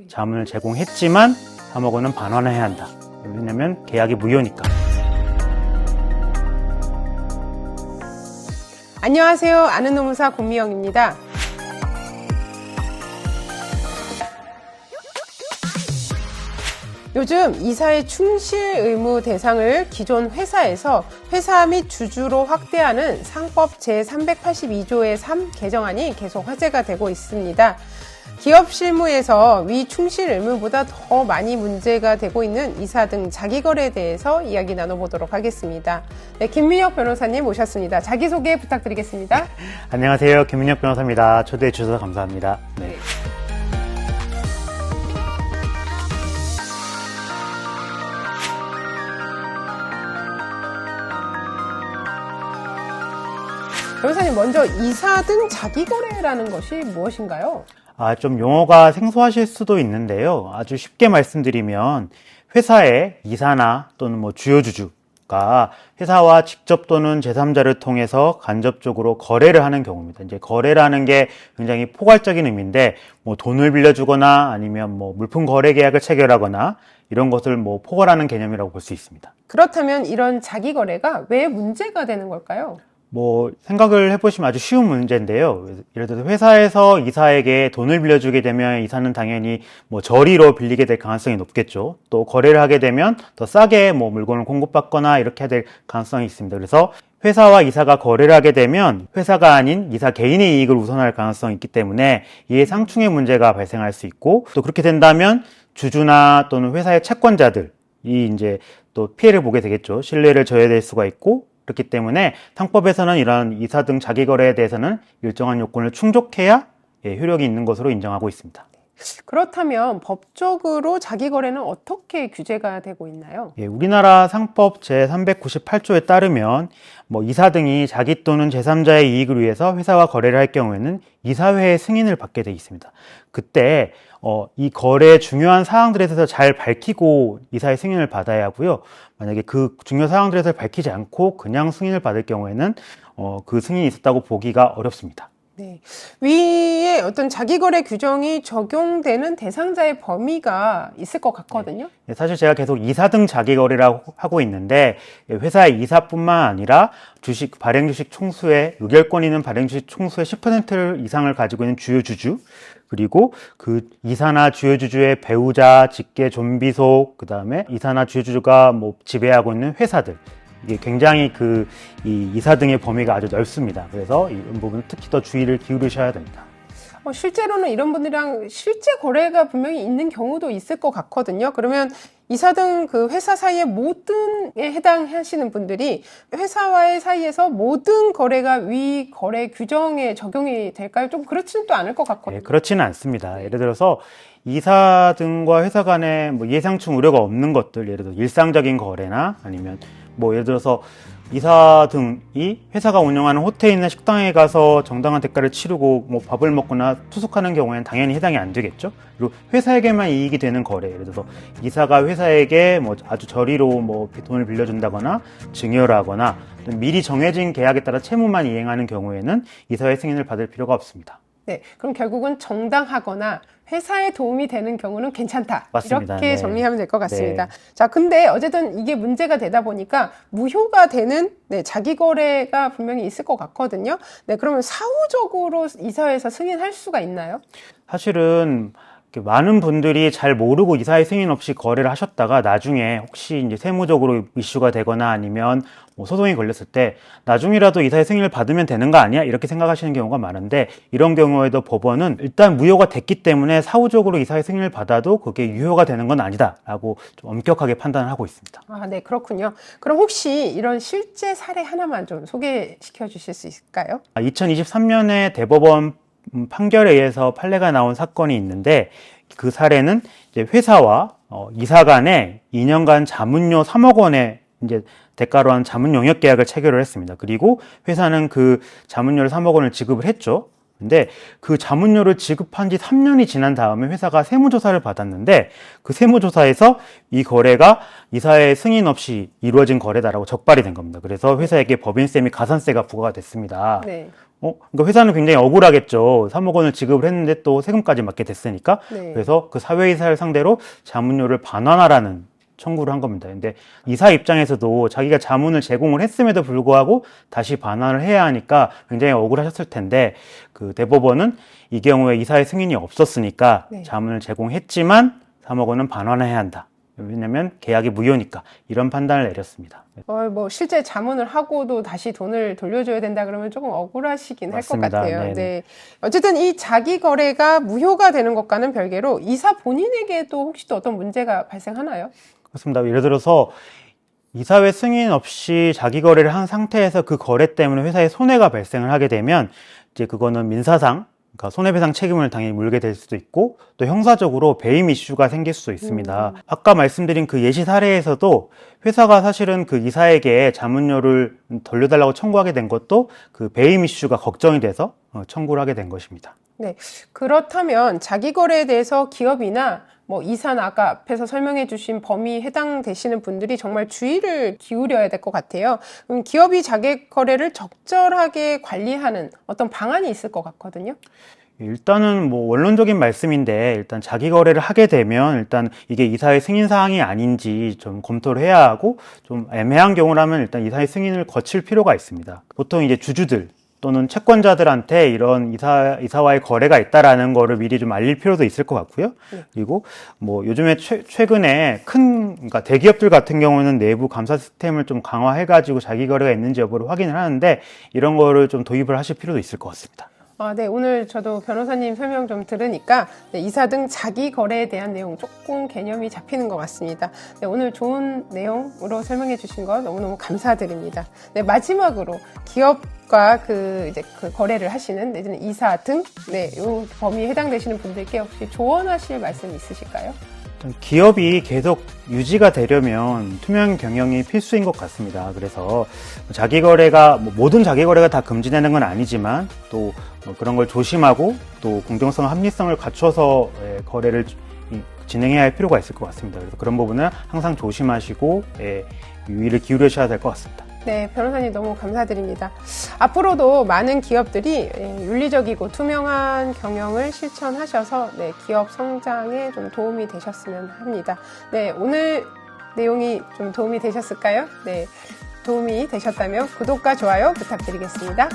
자문을 제공했지만 3억 원은 반환해야 한다. 왜냐면 계약이 무효니까. 안녕하세요. 아는 노무사 권미영입니다. 요즘 이사의 충실 의무 대상을 기존 회사에서 회사 및 주주로 확대하는 상법 제382조의 3 개정안이 계속 화제가 되고 있습니다. 기업 실무에서 위 충실 의무보다 더 많이 문제가 되고 있는 이사 등 자기거래에 대해서 이야기 나눠보도록 하겠습니다. 네, 김민혁 변호사님 모셨습니다. 자기소개 부탁드리겠습니다. 안녕하세요. 김민혁 변호사입니다. 초대해 주셔서 감사합니다. 네. 변호사님, 먼저 이사 등 자기거래라는 것이 무엇인가요? 좀 용어가 생소하실 수도 있는데요. 아주 쉽게 말씀드리면 회사의 이사나 또는 주요 주주가 회사와 직접 또는 제3자를 통해서 간접적으로 거래를 하는 경우입니다. 이제 거래라는 게 굉장히 포괄적인 의미인데 돈을 빌려주거나 아니면 물품 거래 계약을 체결하거나 이런 것을 포괄하는 개념이라고 볼 수 있습니다. 그렇다면 이런 자기거래가 왜 문제가 되는 걸까요? 생각을 해보시면 아주 쉬운 문제인데요. 예를 들어서 회사에서 이사에게 돈을 빌려주게 되면 이사는 당연히 저리로 빌리게 될 가능성이 높겠죠. 또 거래를 하게 되면 더 싸게 물건을 공급받거나 이렇게 될 가능성이 있습니다. 그래서 회사와 이사가 거래를 하게 되면 회사가 아닌 이사 개인의 이익을 우선할 가능성이 있기 때문에 이에 상충의 문제가 발생할 수 있고, 또 그렇게 된다면 주주나 또는 회사의 채권자들이 이제 또 피해를 보게 되겠죠. 신뢰를 저해될 수가 있고, 그렇기 때문에 상법에서는 이런 이사 등 자기거래에 대해서는 일정한 요건을 충족해야 효력이 있는 것으로 인정하고 있습니다. 그렇다면 법적으로 자기거래는 어떻게 규제가 되고 있나요? 우리나라 상법 제398조에 따르면 이사 등이 자기 또는 제3자의 이익을 위해서 회사와 거래를 할 경우에는 이사회의 승인을 받게 되어 있습니다. 그때 이 거래의 중요한 사항들에 대해서 잘 밝히고 이사의 승인을 받아야 하고요. 만약에 그 중요 사항들에 대해서 밝히지 않고 그냥 승인을 받을 경우에는 그 승인이 있었다고 보기가 어렵습니다. 네. 위에 어떤 자기거래 규정이 적용되는 대상자의 범위가 있을 것 같거든요. 네, 사실 제가 계속 이사 등 자기거래라고 하고 있는데 회사의 이사뿐만 아니라 발행주식 총수의 의결권 있는 발행주식 총수의 10% 이상을 가지고 있는 주요 주주, 그리고 그 이사나 주요 주주의 배우자, 직계, 존비속, 그 다음에 이사나 주요 주주가 지배하고 있는 회사들, 이게 굉장히 이 이사 등의 범위가 아주 넓습니다. 그래서 이 부분은 특히 더 주의를 기울이셔야 됩니다. 실제로는 이런 분들이랑 실제 거래가 분명히 있는 경우도 있을 것 같거든요. 그러면 이사 등 그 회사 사이의 모든에 해당하시는 분들이 회사와의 사이에서 모든 거래가 위 거래 규정에 적용이 될까요? 좀 그렇지는 또 않을 것 같거든요. 네, 그렇지는 않습니다. 예를 들어서 이사 등과 회사 간에 예상충 우려가 없는 것들, 예를 들어 일상적인 거래나 아니면 예를 들어서 이사 등이 회사가 운영하는 호텔이나 식당에 가서 정당한 대가를 치르고 밥을 먹거나 투숙하는 경우에는 당연히 해당이 안 되겠죠. 그리고 회사에게만 이익이 되는 거래, 예를 들어서 이사가 회사에게 아주 저리로 돈을 빌려준다거나 증여를 하거나 미리 정해진 계약에 따라 채무만 이행하는 경우에는 이사의 승인을 받을 필요가 없습니다. 네, 그럼 결국은 정당하거나 회사에 도움이 되는 경우는 괜찮다. 맞습니다. 이렇게 네. 정리하면 될 것 같습니다. 네. 자, 근데 어쨌든 이게 문제가 되다 보니까 무효가 되는 자기거래가 분명히 있을 것 같거든요. 네, 그러면 사후적으로 이사회에서 승인할 수가 있나요? 사실은 많은 분들이 잘 모르고 이사의 승인 없이 거래를 하셨다가 나중에 혹시 이제 세무적으로 이슈가 되거나 아니면 소송이 걸렸을 때 나중이라도 이사의 승인을 받으면 되는 거 아니야? 이렇게 생각하시는 경우가 많은데, 이런 경우에도 법원은 일단 무효가 됐기 때문에 사후적으로 이사의 승인을 받아도 그게 유효가 되는 건 아니다라고 좀 엄격하게 판단을 하고 있습니다. 네, 그렇군요. 그럼 혹시 이런 실제 사례 하나만 좀 소개시켜 주실 수 있을까요? 2023년에 대법원 판결에 의해서 판례가 나온 사건이 있는데, 그 사례는 이제 회사와 이사 간에 2년간 자문료 3억 원의 이제 대가로 한 자문 용역 계약을 체결을 했습니다. 그리고 회사는 그 자문료를 3억 원을 지급을 했죠. 근데 그 자문료를 지급한 지 3년이 지난 다음에 회사가 세무조사를 받았는데, 그 세무조사에서 이 거래가 이사의 승인 없이 이루어진 거래다라고 적발이 된 겁니다. 그래서 회사에게 법인세 및 가산세가 부과가 됐습니다. 네. 그러니까 회사는 굉장히 억울하겠죠. 3억 원을 지급을 했는데 또 세금까지 맞게 됐으니까. 네. 그래서 그 사회이사를 상대로 자문료를 반환하라는 청구를 한 겁니다. 근데 이사 입장에서도 자기가 자문을 제공을 했음에도 불구하고 다시 반환을 해야 하니까 굉장히 억울하셨을 텐데, 그 대법원은 이 경우에 이사의 승인이 없었으니까 네. 자문을 제공했지만 3억 원은 반환해야 한다. 왜냐면 계약이 무효니까, 이런 판단을 내렸습니다. 뭐 실제 자문을 하고도 다시 돈을 돌려줘야 된다 그러면 조금 억울하시긴 할 것 맞습니다. 같아요. 네네. 네. 어쨌든 이 자기 거래가 무효가 되는 것과는 별개로 이사 본인에게도 혹시 또 어떤 문제가 발생하나요? 그렇습니다. 예를 들어서 이사회 승인 없이 자기 거래를 한 상태에서 그 거래 때문에 회사에 손해가 발생을 하게 되면 이제 그거는 민사상, 그러니까 손해배상 책임을 당연히 물게 될 수도 있고, 또 형사적으로 배임 이슈가 생길 수도 있습니다. 아까 말씀드린 그 예시 사례에서도 회사가 사실은 그 이사에게 자문료를 돌려달라고 청구하게 된 것도 그 배임 이슈가 걱정이 돼서 청구를 하게 된 것입니다. 네. 그렇다면 자기 거래에 대해서 기업이나 뭐 이사나 아까 앞에서 설명해 주신 범위에 해당되시는 분들이 정말 주의를 기울여야 될 것 같아요. 그럼 기업이 자기 거래를 적절하게 관리하는 어떤 방안이 있을 것 같거든요. 일단은 뭐 원론적인 말씀인데, 일단 자기 거래를 하게 되면 일단 이게 이사의 승인 사항이 아닌지 좀 검토를 해야 하고, 좀 애매한 경우라면 일단 이사의 승인을 거칠 필요가 있습니다. 보통 이제 주주들 또는 채권자들한테 이런 이사와의 거래가 있다라는 거를 미리 좀 알릴 필요도 있을 것 같고요. 그리고 뭐 요즘에 최근에 그러니까 대기업들 같은 경우는 내부 감사 시스템을 좀 강화해가지고 자기 거래가 있는지 여부를 확인을 하는데, 이런 거를 좀 도입을 하실 필요도 있을 것 같습니다. 네, 오늘 저도 변호사님 설명 좀 들으니까 이사 등 자기 거래에 대한 내용 조금 개념이 잡히는 것 같습니다. 네, 오늘 좋은 내용으로 설명해 주신 거 너무너무 감사드립니다. 네, 마지막으로 기업과 그 거래를 하시는 내지는 이사 등 이 범위에 해당되시는 분들께 혹시 조언하실 말씀 있으실까요? 기업이 계속 유지가 되려면 투명 경영이 필수인 것 같습니다. 그래서 자기 거래가 모든 자기 거래가 다 금지되는 건 아니지만, 또 그런 걸 조심하고 또 공정성, 합리성을 갖춰서 거래를 진행해야 할 필요가 있을 것 같습니다. 그래서 그런 부분은 항상 조심하시고 유의를 기울이셔야 될 것 같습니다. 네, 변호사님 너무 감사드립니다. 앞으로도 많은 기업들이 윤리적이고 투명한 경영을 실천하셔서 기업 성장에 좀 도움이 되셨으면 합니다. 네, 오늘 내용이 좀 도움이 되셨을까요? 네, 도움이 되셨다면 구독과 좋아요 부탁드리겠습니다.